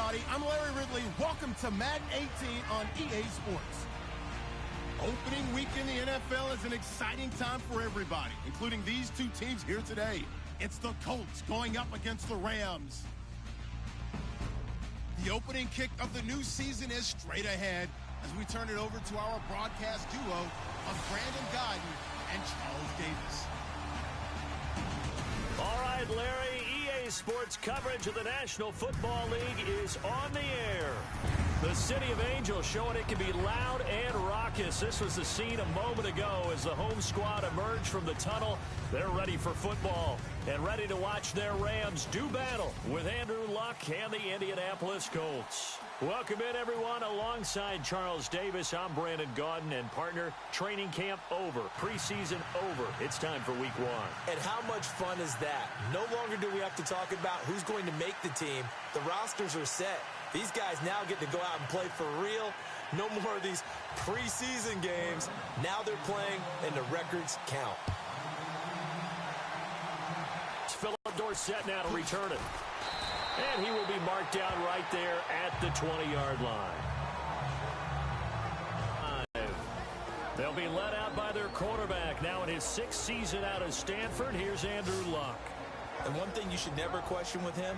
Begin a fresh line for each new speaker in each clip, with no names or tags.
everybody. I'm Larry Ridley. Welcome to Madden 18 on EA Sports. Opening week in the NFL is an exciting time for everybody, including these two teams here today. It's the Colts going up against the Rams. The opening kick of the new season is straight ahead as we turn it over to our broadcast duo of Brandon Godden and Charles Davis.
All right, Larry, EA Sports coverage of the National Football League is on the air. The City of Angels showing it can be loud and raucous. This was the scene a moment ago as the home squad emerged from the tunnel. They're ready for football and ready to watch their Rams do battle with Andrew Luck and the Indianapolis Colts. Welcome in, everyone. Alongside Charles Davis, I'm Brandon Godden, and partner, training camp over, preseason over. It's time for week one.
And how much fun is that? No longer do we have to talk about who's going to make the team. The rosters are set. These guys now get to go out and play for real. No more of these preseason games. Now they're playing, and the records count.
It's Philip Dorsett now to return it. And he will be marked down right there at the 20-yard line. They'll be led out by their quarterback. Now in his 6th season out of Stanford, here's Andrew Luck.
And one thing you should never question with him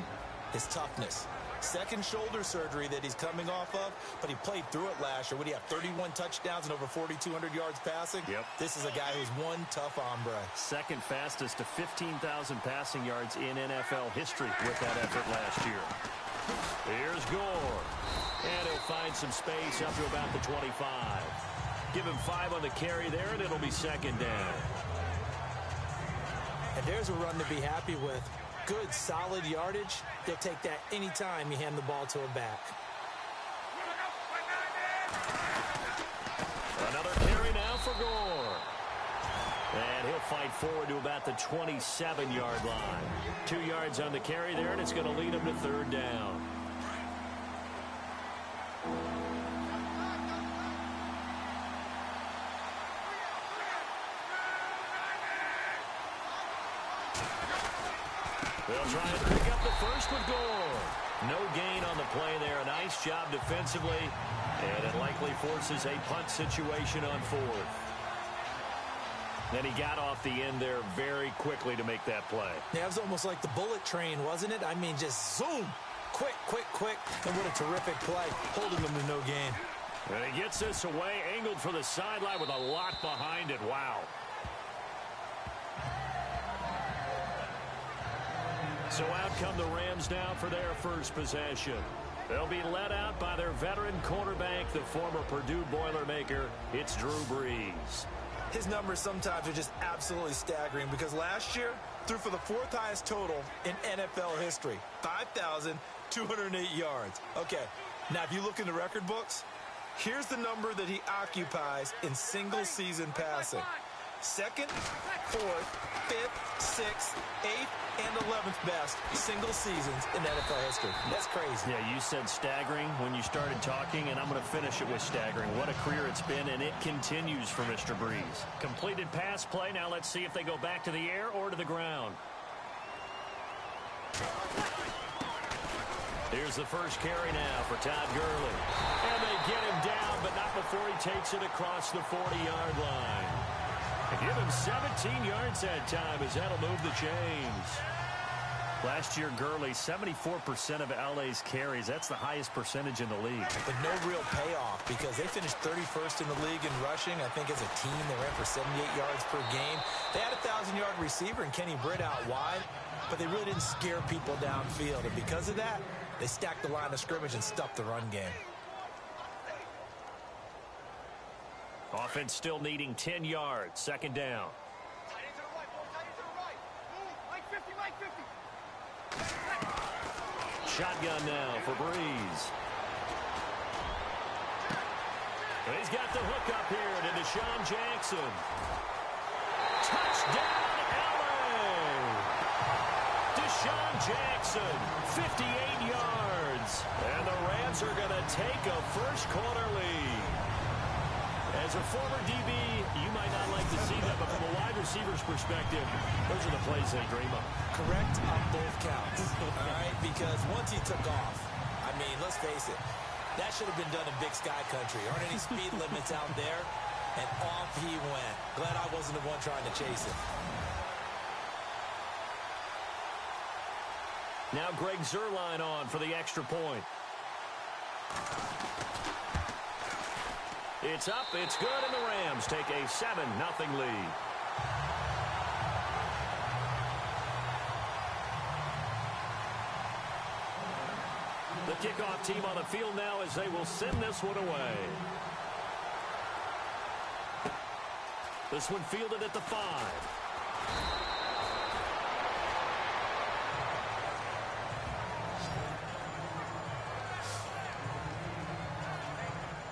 is toughness. Second shoulder surgery that he's coming off of, but he played through it last year. What do you have, 31 touchdowns and over 4,200 yards passing?
Yep.
This is a guy who's one tough hombre.
Second fastest to 15,000 passing yards in NFL history with that effort last year. Here's Gore. And he'll find some space up to about the 25. Give him 5 on the carry there, and it'll be second down.
And there's a run to be happy with. Good, solid yardage. They'll take that anytime you hand the ball to a back.
Another carry now for Gore. And he'll fight forward to about the 27-yard line. 2 yards on the carry there, and it's going to lead him to third down. They'll try and pick up the first with Gore. No gain on the play there. A nice job defensively. And it likely forces a punt situation on 4th. Then he got off the end there very quickly to make that play.
Yeah, it was almost like the bullet train, wasn't it? I mean, just zoom. Quick, quick, quick. And what a terrific play. Holding them to no gain.
And he gets this away, angled for the sideline with a lot behind it. Wow. So out come the Rams now for their first possession. They'll be led out by their veteran quarterback, the former Purdue Boilermaker. It's Drew Brees.
His numbers sometimes are just absolutely staggering because last year threw for the 4th highest total in NFL history, 5,208 yards. Okay, now if you look in the record books, here's the number that he occupies in single-season passing. 2nd, 4th, 5th, 6th, 8th, and 11th best single seasons in NFL history. That's crazy.
Yeah, you said staggering when you started talking, and I'm going to finish it with staggering. What a career it's been, and it continues for Mr. Brees. Completed pass play. Now let's see if they go back to the air or to the ground. Here's the first carry now for Todd Gurley. And they get him down, but not before he takes it across the 40-yard line. Give him 17 yards that time as that'll move the chains. Last year, Gurley, 74% of LA's carries. That's the highest percentage in the league.
But no real payoff because they finished 31st in the league in rushing. I think as a team, they ran for 78 yards per game. They had a 1,000-yard receiver in Kenny Britt out wide, but they really didn't scare people downfield. And because of that, they stacked the line of scrimmage and stuffed the run game.
Offense still needing 10 yards. Second down. Shotgun now for Brees. And he's got the hook up here to Deshaun Jackson. Touchdown, LA! Deshaun Jackson, 58 yards. And the Rams are going to take a first-quarter lead. As a former DB, you might not like to see that, but from a wide receiver's perspective, those are the plays they dream of.
Correct on both counts. All right, because once he took off, I mean, let's face it, that should have been done in Big Sky Country. Aren't any speed limits out there? And off he went. Glad I wasn't the one trying to chase him.
Now Greg Zuerlein on for the extra point. It's up, it's good, and the Rams take a 7-0 lead. The kickoff team on the field now as they will send this one away. This one fielded at the 5.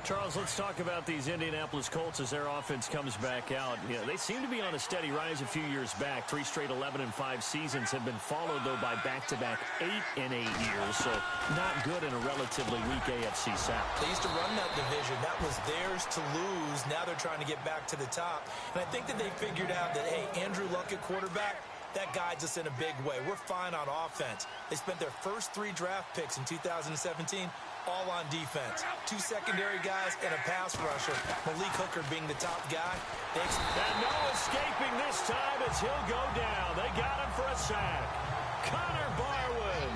Charles, let's talk about these Indianapolis Colts as their offense comes back out. You know, they seem to be on a steady rise a few years back. 3 straight 11-5 seasons have been followed, though, by back-to-back 8-8 years. So not good in a relatively weak AFC South.
They used to run that division. That was theirs to lose. Now they're trying to get back to the top. And I think that they figured out that, hey, Andrew Luck at quarterback, that guides us in a big way. We're fine on offense. They spent their first 3 draft picks in 2017 all on defense. 2 secondary guys and a pass rusher. Malik Hooker being the top guy.
And no escaping this time as he'll go down. They got him for a sack. Connor Barwin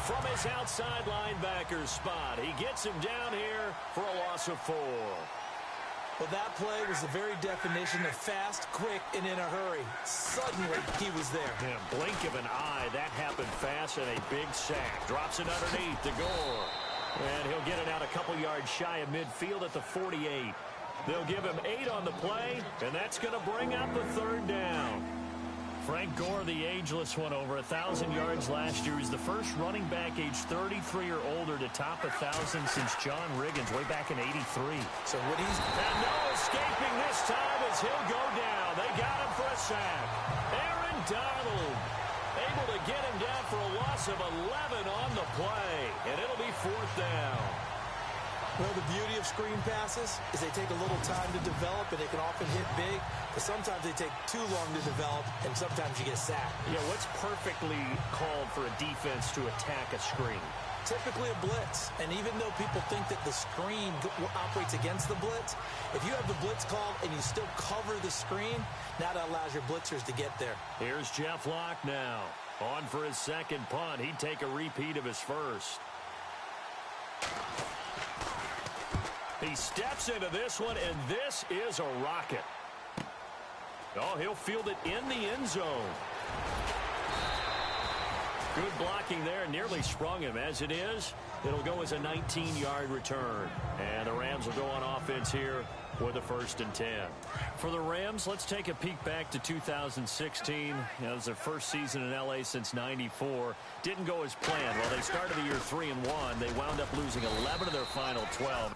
from his outside linebacker spot. He gets him down here for a loss of 4.
Well, that play was the very definition of fast, quick, and in a hurry. Suddenly, he was there.
Yeah, blink of an eye. That happened fast, and a big sack. Drops it underneath to Gore. And he'll get it out a couple yards shy of midfield at the 48. They'll give him 8 on the play, and that's going to bring out the 3rd down. Frank Gore, the ageless one, over 1,000 yards last year. He's the first running back age 33 or older to top 1,000 since John Riggins way back in '83.
So what he's...
And no escaping this time as he'll go down. They got him for a sack. Aaron Donald able to get him down for a loss of 11 on the play. And it'll be 4th down.
Well, the beauty of screen passes is they take a little time to develop, and they can often hit big, but sometimes they take too long to develop, and sometimes you get sacked.
Yeah, what's perfectly called for a defense to attack a screen?
Typically a blitz, and even though people think that the screen operates against the blitz, if you have the blitz called and you still cover the screen, now that allows your blitzers to get there.
Here's Jeff Locke now. On for his 2nd punt. He'd take a repeat of his first. He steps into this one, and this is a rocket. Oh, he'll field it in the end zone. Good blocking there, nearly sprung him. As it is, it'll go as a 19-yard return. And the Rams will go on offense here with a 1st and 10. For the Rams, let's take a peek back to 2016. You know, it was their first season in L.A. since '94. Didn't go as planned. While they started the year 3-1, they wound up losing 11 of their final 12.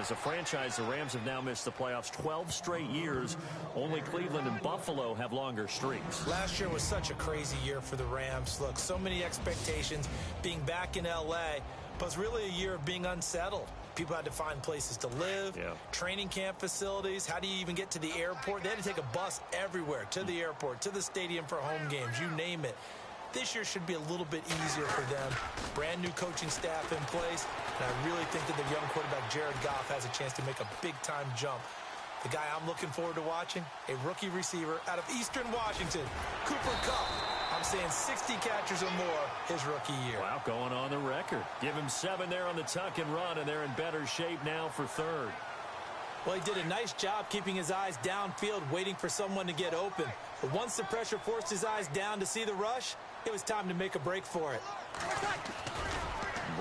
As a franchise, the Rams have now missed the playoffs 12 straight years. Only Cleveland and Buffalo have longer streaks.
Last year was such a crazy year for the Rams. Look, so many expectations being back in L.A., but it's really a year of being unsettled. People had to find places to live, training camp facilities. How do you even get to the airport? They had to take a bus everywhere, to the airport, to the stadium for home games, you name it. This year should be a little bit easier for them. Brand new coaching staff in place, and I really think that the young quarterback Jared Goff has a chance to make a big-time jump. The guy I'm looking forward to watching, a rookie receiver out of Eastern Washington, Cooper Kupp. I'm saying 60 catches or more his rookie year.
Wow, going on the record. Give him 7 there on the tuck and run, and they're in better shape now for third.
Well, he did a nice job keeping his eyes downfield, waiting for someone to get open. But once the pressure forced his eyes down to see the rush, it was time to make a break for it.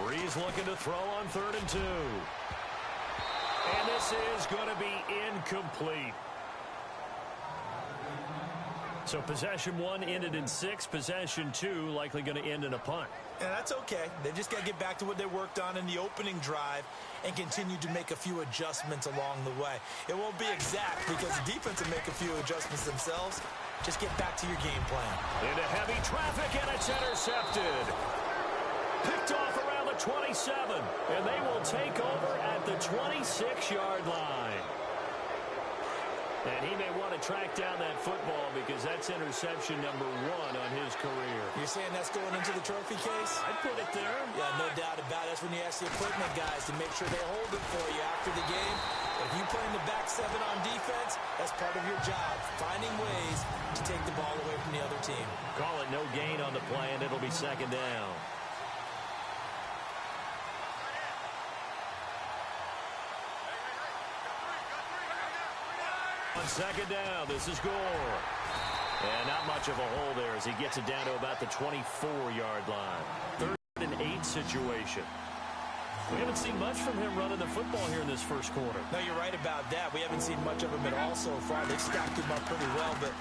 Breeze looking to throw on 3rd and 2. And this is going to be incomplete. So possession 1 ended in 6. Possession 2 likely going to end in a punt.
And that's okay. They've just got to get back to what they worked on in the opening drive and continue to make a few adjustments along the way. It won't be exact because the defense will make a few adjustments themselves. Just get back to your game plan.
Into heavy traffic, and it's intercepted. Picked off around the 27, and they will take over at the 26-yard line. And he may want to track down that football because that's interception number 1 on his career.
You're saying that's going into the trophy case?
I'd put it there.
Yeah, no doubt about it. That's when you ask the equipment guys to make sure they hold it for you after the game. If you play in the back 7 on defense, that's part of your job, finding ways to take the ball away from the other team.
Call it no gain on the play, and it'll be 2nd down. On 2nd down, this is Gore. And not much of a hole there as he gets it down to about the 24-yard line. 3rd and 8 situation. We haven't seen much from him running the football here in this first quarter.
No, you're right about that. We haven't seen much of him at all so far. They've stacked him up pretty well, but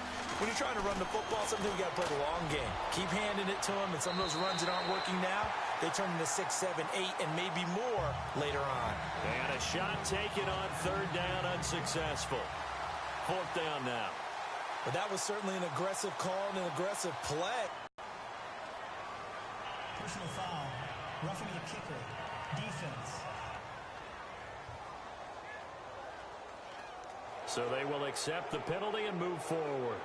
when you're trying to run the football, sometimes you got to play the long game. Keep handing it to him, and some of those runs that aren't working now, they turn into 6, 7, 8, and maybe more later on.
And a shot taken on 3rd down, unsuccessful. 4th down now.
But that was certainly an aggressive call and an aggressive play.
Personal foul, roughing the kicker, defense.
So they will accept the penalty and move forward.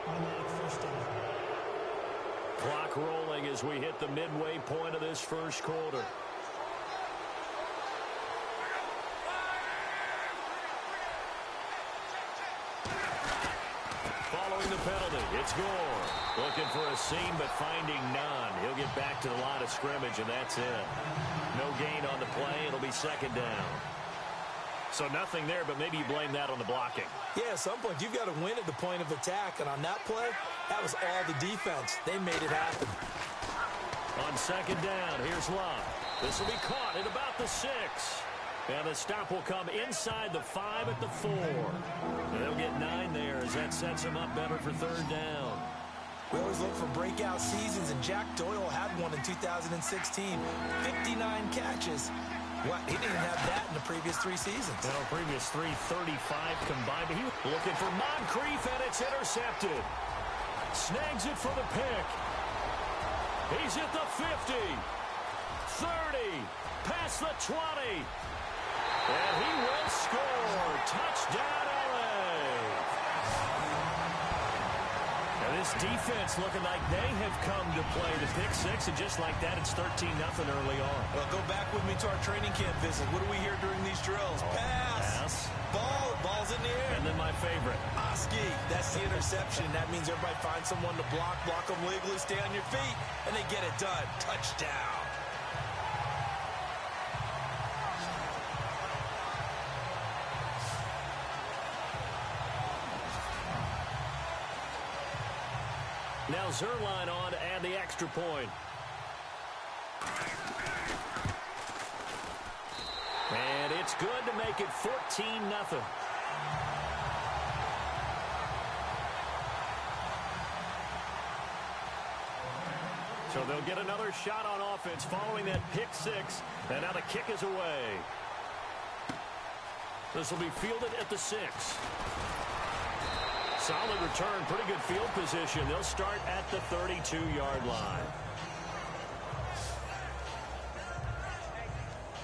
Automatic 1st down.
Clock rolling as we hit the midway point of this first quarter. Following the penalty, it's Gore. Looking for a seam, but finding none. He'll get back to the line of scrimmage, and that's it. No gain on the play. It'll be 2nd down. So nothing there, but maybe you blame that on the blocking.
Yeah, at some point, you've got to win at the point of attack. And on that play, that was all the defense. They made it happen.
On 2nd down, here's Love. This will be caught at about the 6. And the stop will come inside the 5 at the 4. And they'll get 9 there as that sets them up better for 3rd down.
We always look for breakout seasons, and Jack Doyle had one in 2016. 59 catches. What? He didn't have that in the previous 3 seasons.
No, previous 3, 35 combined. But he was looking for Moncrief, and it's intercepted. Snags it for the pick. He's at the 50. 30. Past the 20. And he will score. Touchdown, L.A. Now this defense looking like they have come to play the pick 6, and just like that, it's 13-0 early on.
Well, go back with me to our training camp visit. What do we hear during these drills? Pass. Ball's in the air.
And then my favorite.
Oski. That's the interception. That means everybody finds someone to block them legally, stay on your feet, and they get it done. Touchdown.
Now Zerline on to add the extra point. And it's good to make it 14-0. So they'll get another shot on offense following that pick 6. And now the kick is away. This will be fielded at the 6. Solid return, pretty good field position. They'll start at the 32-yard line.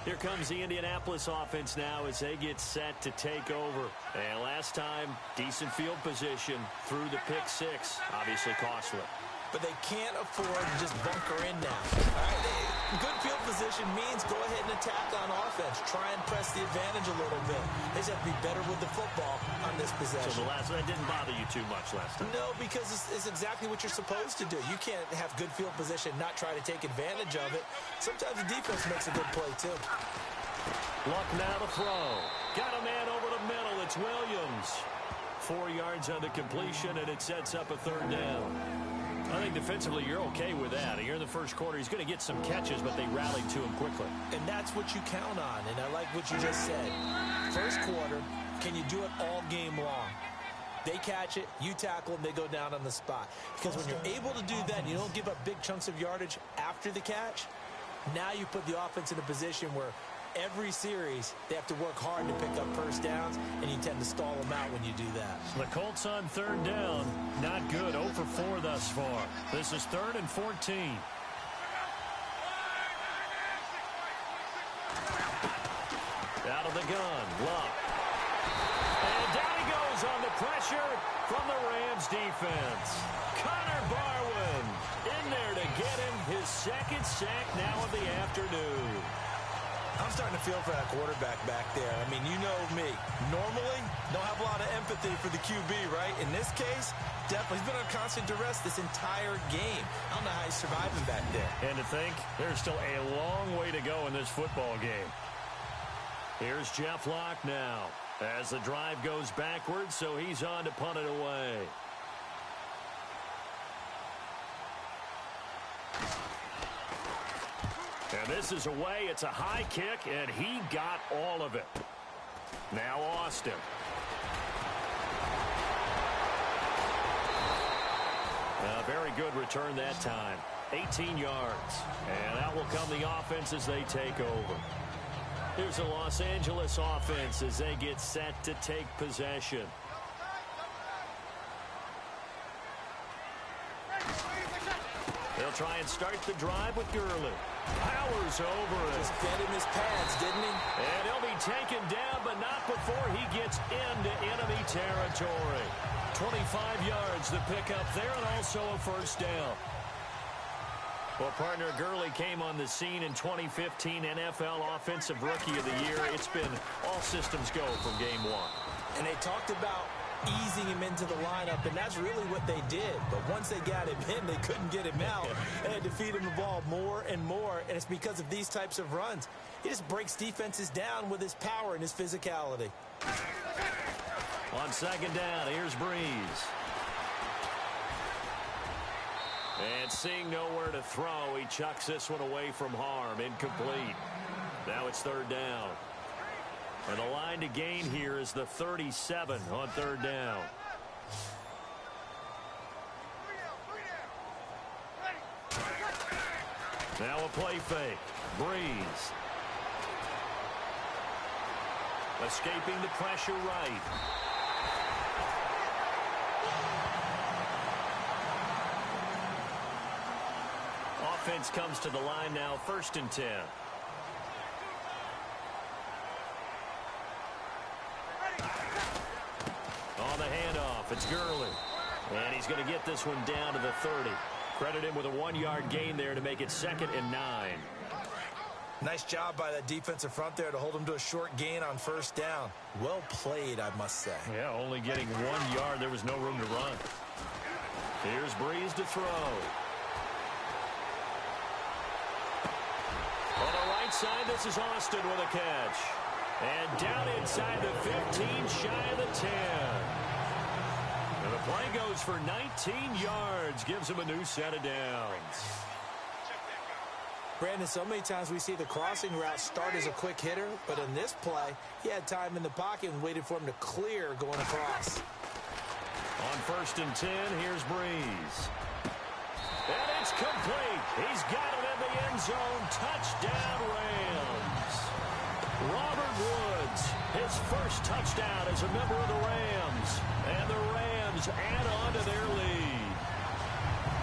Here comes the Indianapolis offense now as they get set to take over. And last time, decent field position through the pick 6. Obviously costly.
But they can't afford to just bunker in now. All right, good field position means go ahead and attack on offense. Try and press the advantage a little bit. They just have to be better with the football on this possession.
So the last one didn't bother you too much last time?
No, because it's exactly what you're supposed to do. You can't have good field position, not try to take advantage of it. Sometimes the defense makes a good play, too.
Luck now to throw. Got a man over the middle. It's Williams. 4 yards on the completion, and it sets up a 3rd down. I think defensively you're okay with that. Here in the first quarter, he's going to get some catches, but they rallied to him quickly.
And that's what you count on, and I like what you just said. First quarter, can you do it all game long? They catch it, you tackle, and they go down on the spot. Because when you're able to do that, and you don't give up big chunks of yardage after the catch, now you put the offense in a position where every series, they have to work hard to pick up first downs, and you tend to stall them out when you do that.
The Colts on 3rd down. Not good. 0 for 4 thus far. This is 3rd and 14. Out of the gun. Luck. And down he goes on the pressure from the Rams defense. Connor Barwin in there to get him his 2nd sack now of the afternoon.
I'm starting to feel for that quarterback back there. I mean, you know me. Normally, don't have a lot of empathy for the QB, right? In this case, definitely. He's been on constant duress this entire game. I don't know how he's surviving back there.
And to think, there's still a long way to go in this football game. Here's Jeff Locke now as the drive goes backwards, so he's on to punt it away. And this is away. It's a high kick, and he got all of it. Now Austin. A very good return that time. 18 yards. And out will come the offense as they take over. Here's the Los Angeles offense as they get set to take possession. They'll try and start the drive with Gurley. Powers over it.
Just fed him his pads, didn't he?
And he'll be taken down, but not before he gets into enemy territory. 25 yards the pickup there, and also a 1st down. Well, partner, Gurley came on the scene in 2015 NFL Offensive Rookie of the Year. It's been all systems go from game 1.
And they talked about easing him into the lineup, and that's really what they did. But once they got him in, they couldn't get him out. They had to feed him the ball more and more, and it's because of these types of runs. He just breaks defenses down with his power and his physicality.
On 2nd down, here's Breeze. And seeing nowhere to throw, he chucks this one away from harm. Incomplete. Now it's 3rd down. And the line to gain here is the 37 on 3rd down. Now a play fake. Breeze. Escaping the pressure right. Offense comes to the line now, 1st and 10. On the handoff, it's Gurley. And he's going to get this one down to the 30. Credit him with a 1-yard gain there to make it 2nd and 9.
Nice job by that defensive front there to hold him to a short gain on 1st down. Well played, I must say.
Yeah, only getting 1 yard. There was no room to run. Here's Breeze to throw. On the right side, this is Austin with a catch. And down inside the 15, shy of the 10. And the play goes for 19 yards. Gives him a new set of downs.
Brandon, so many times we see the crossing route start as a quick hitter, but in this play, he had time in the pocket and waited for him to clear going across.
On 1st and 10, here's Breeze. And it's complete. He's got it in the end zone. Touchdown, Rams. Robert Woods, his first touchdown as a member of the Rams. And the Rams add on to their lead.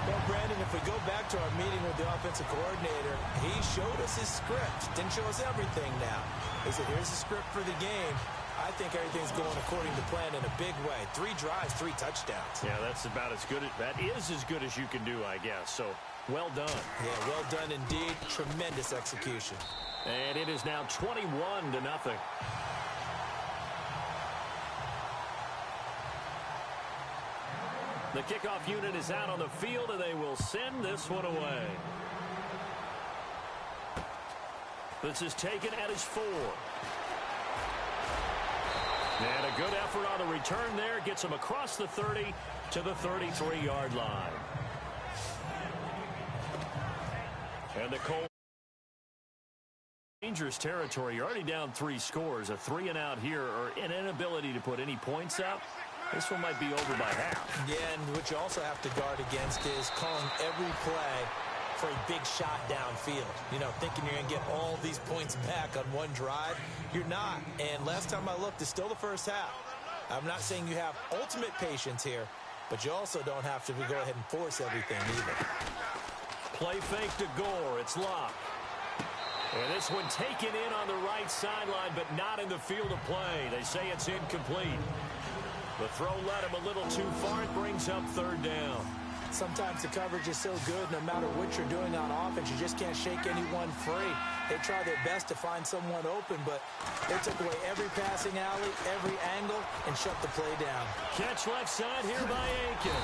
Well, Brandon, if we go back to our meeting with the offensive coordinator, he showed us his script. Didn't show us everything now. He said, here's the script for the game. I think everything's going according to plan in a big way. 3 drives, 3 touchdowns.
Yeah, that's about as good. That is as good as you can do, I guess. So, well done.
Yeah, well done indeed. Tremendous execution.
And it is now 21-0. The kickoff unit is out on the field, and they will send this one away. This is taken at his 4. And a good effort on the return there. Gets him across the 30 to the 33-yard line. And the Colts. Dangerous territory. You're already down 3 scores. A 3-and-out here, or an inability to put any points up. This one might be over by half.
Yeah, and what you also have to guard against is calling every play for a big shot downfield. You know, thinking you're going to get all these points back on one drive. You're not. And last time I looked, it's still the first half. I'm not saying you have ultimate patience here, but you also don't have to go ahead and force everything either.
Play fake to Gore. It's Locke. And this one taken in on the right sideline, but not in the field of play. They say it's incomplete. The throw led him a little too far. It brings up 3rd down.
Sometimes the coverage is so good, no matter what you're doing on offense, you just can't shake anyone free. They try their best to find someone open, but they took away every passing alley, every angle, and shut the play down.
Catch left side here by Aiken.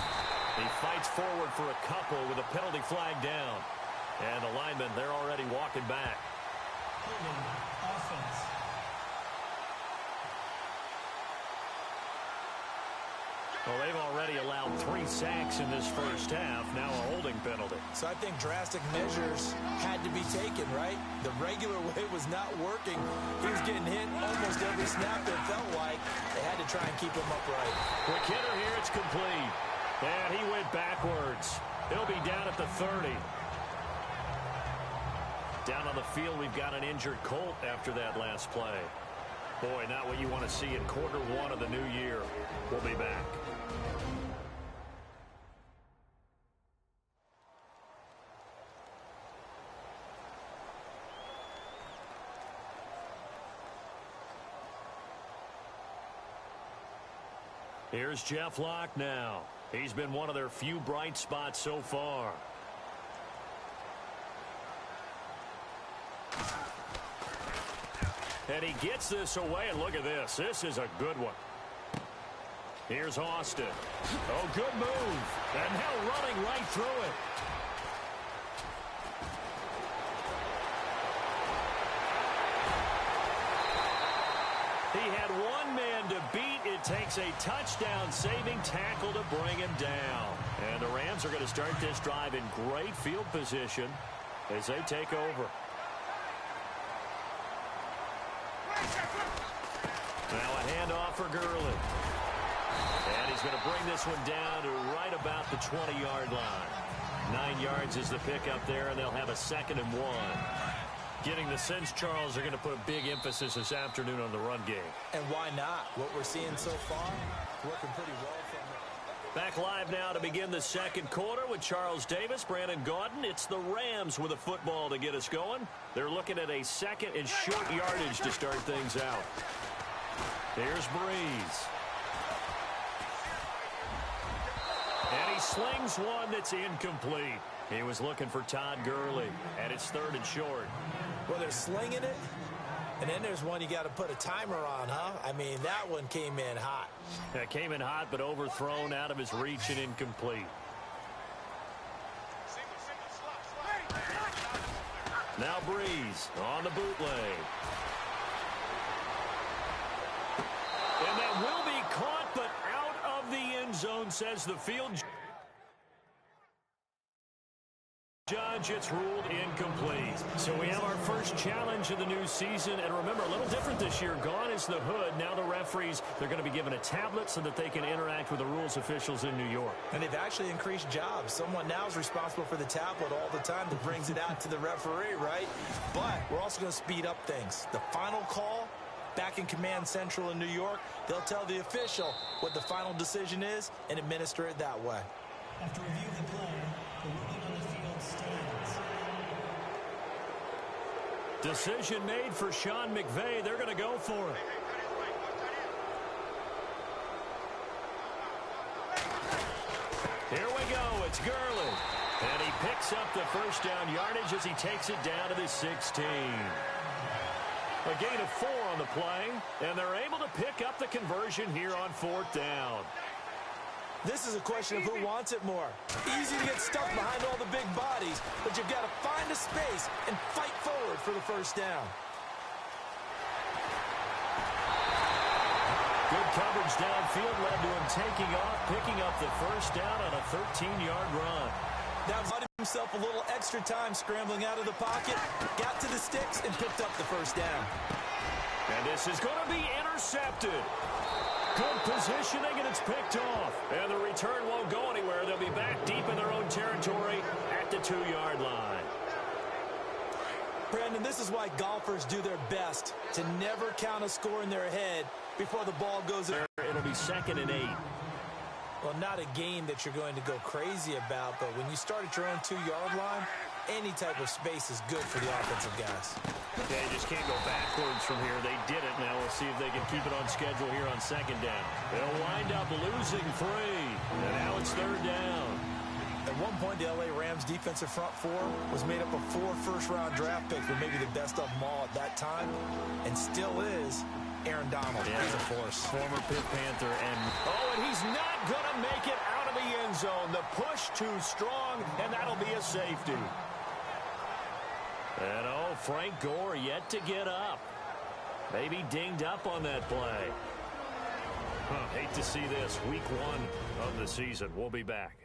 He fights forward for a couple with a penalty flag down. And the linemen, they're already walking back.
Offense.
Well, they've already allowed 3 sacks in this first half. Now a holding penalty.
So I think drastic measures had to be taken, right? The regular way was not working. He was getting hit almost every snap, it felt like. They had to try and keep him upright.
Quick hitter here, it's complete. And he went backwards. He'll be down at the 30. Down on the field, we've got an injured Colt after that last play. Boy, not what you want to see in quarter 1 of the new year. We'll be back. Here's Jeff Locke now. He's been one of their few bright spots so far. And he gets this away, and look at this. This is a good one. Here's Austin. Oh, good move. And now running right through it. He had one man to beat. It takes a touchdown-saving tackle to bring him down. And the Rams are going to start this drive in great field position as they take over. Now a handoff for Gurley. And he's going to bring this one down to right about the 20-yard line. 9 yards is the pickup there, and they'll have a 2nd and 1. Getting the sense, Charles, are going to put a big emphasis this afternoon on the run game.
And why not? What we're seeing so far, working pretty well from them.
Back live now to begin the second quarter with Charles Davis, Brandon Gaudin. It's the Rams with a football to get us going. They're looking at a 2nd and short yardage to start things out. Here's Breeze. And he slings one that's incomplete. He was looking for Todd Gurley, and it's 3rd and short.
Well, they're slinging it, and then there's one you got to put a timer on, huh? I mean, that one came in hot.
That came in hot, but overthrown out of his reach and incomplete. Now Breeze on the bootleg. And that will be caught, but out of the end zone, says the field judge. coverage. It's ruled incomplete. So we have our first challenge of the new season. And remember, a little different this year. Gone is the hood. Now the referees, they're going to be given a tablet so that they can interact with the rules officials in New York.
And they've actually increased jobs. Someone now is responsible for the tablet all the time that brings it out to the referee, right? But we're also going to speed up things. The final call back in Command Central in New York, they'll tell the official what the final decision is and administer it that way.
After review of the play, the ruling on the field stands.
Decision made for Sean McVay. They're going to go for it. Here we go. It's Gurley. And he picks up the first down yardage as he takes it down to the 16. A gain of 4 on the play, and they're able to pick up the conversion here on 4th down.
This is a question of who wants it more. Easy to get stuck behind all the big bodies, but you've got to find a space and fight forward for the first down.
Good coverage downfield led to him taking off, picking up the first down on a 13-yard run.
Now he's allowed himself a little extra time scrambling out of the pocket, got to the sticks, and picked up the first down.
And this is going to be intercepted. Good positioning, and it's picked off. And the return won't go anywhere. They'll be back deep in their own territory at the 2-yard line.
Brandon, this is why golfers do their best to never count a score in their head before the ball goes in.
It'll be 2nd and 8.
Well, not a game that you're going to go crazy about, but when you start at your own 2-yard line, any type of space is good for the offensive guys.
They just can't go backwards from here. They did it. Now we'll see if they can keep it on schedule here on 2nd down. They'll wind up losing 3, and now it's 3rd down.
At one point, the L.A. Rams defensive front 4 was made up of 4 first-round draft picks, but maybe the best of them all at that time, and still is Aaron Donald.
Yeah.
He's a force.
Former Pitt Panther. And he's not going to make it out of the end zone. The push too strong, and that'll be a safety. And, Frank Gore yet to get up. Maybe dinged up on that play. Hate to see this. Week 1 of the season. We'll be back.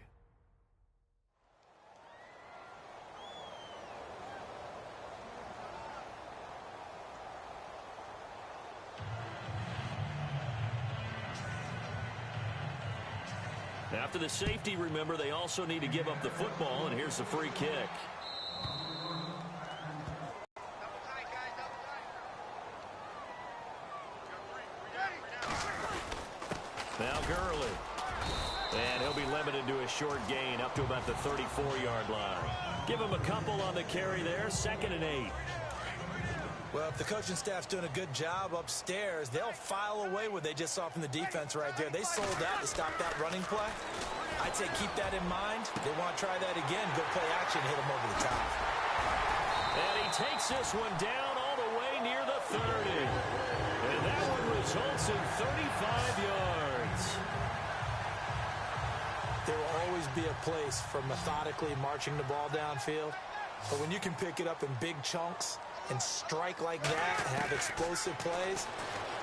After the safety, remember, they also need to give up the football, and here's the free kick. Now Gurley. And he'll be limited to a short gain up to about the 34-yard line. Give him a couple on the carry there, 2nd and 8.
Well, if the coaching staff's doing a good job upstairs, they'll file away what they just saw from the defense right there. They sold out to stop that running play. I'd say keep that in mind. They want to try that again. Go play action, hit them over the top.
And he takes this one down all the way near the 30. And that one results in 35 yards.
There will always be a place for methodically marching the ball downfield. But when you can pick it up in big chunks and strike like that and have explosive plays,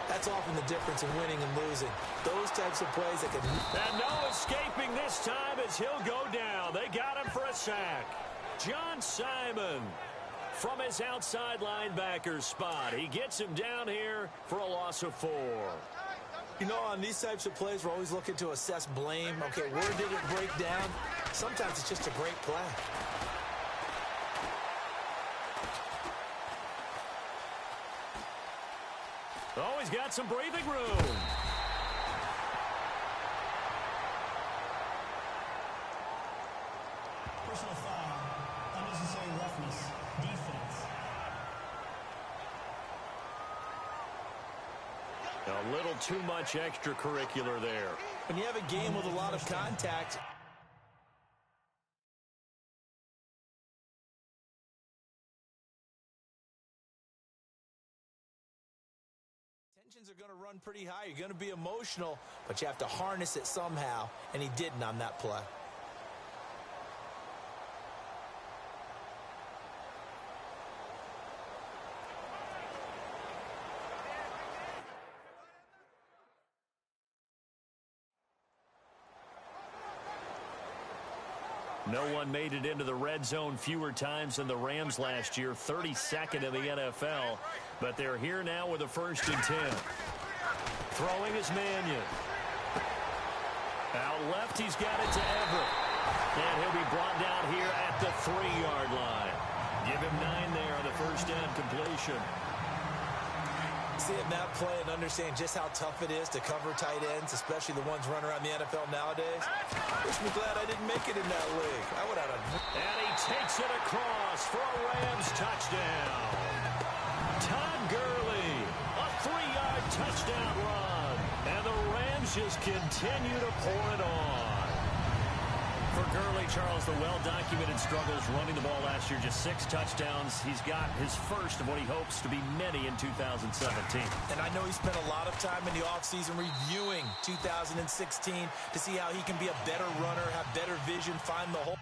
that's often the difference in winning and losing. Those types of plays that can...
And no escaping this time as he'll go down. They got him for a sack. John Simon from his outside linebacker spot. He gets him down here for a loss of 4.
You know, on these types of plays, we're always looking to assess blame. Okay, where did it break down? Sometimes it's just a great play.
Oh, he's got some breathing room.
Personal foul. Unnecessary roughness. Defense.
A little too much extracurricular there.
When you have a game with a lot of contact, tensions are going to run pretty high. You're going to be emotional, but you have to harness it somehow, and he didn't on that play.
No one made it into the red zone fewer times than the Rams last year, 32nd in the NFL. But they're here now with a 1st and 10. Throwing is Mannion. Out left, he's got it to Everett. And he'll be brought down here at the 3-yard line. Give him 9 there on the first down completion.
See it now play and understand just how tough it is to cover tight ends, especially the ones running around the NFL nowadays. Wish me glad I didn't make it in that league. I would have.
And he takes it across for a Rams touchdown. Todd Gurley, a 3-yard touchdown run. And the Rams just continue to pour it on. For Gurley, Charles, the well-documented struggles running the ball last year, just 6 touchdowns. He's got his first of what he hopes to be many in 2017.
And I know he spent a lot of time in the offseason reviewing 2016 to see how he can be a better runner, have better vision, find the hole.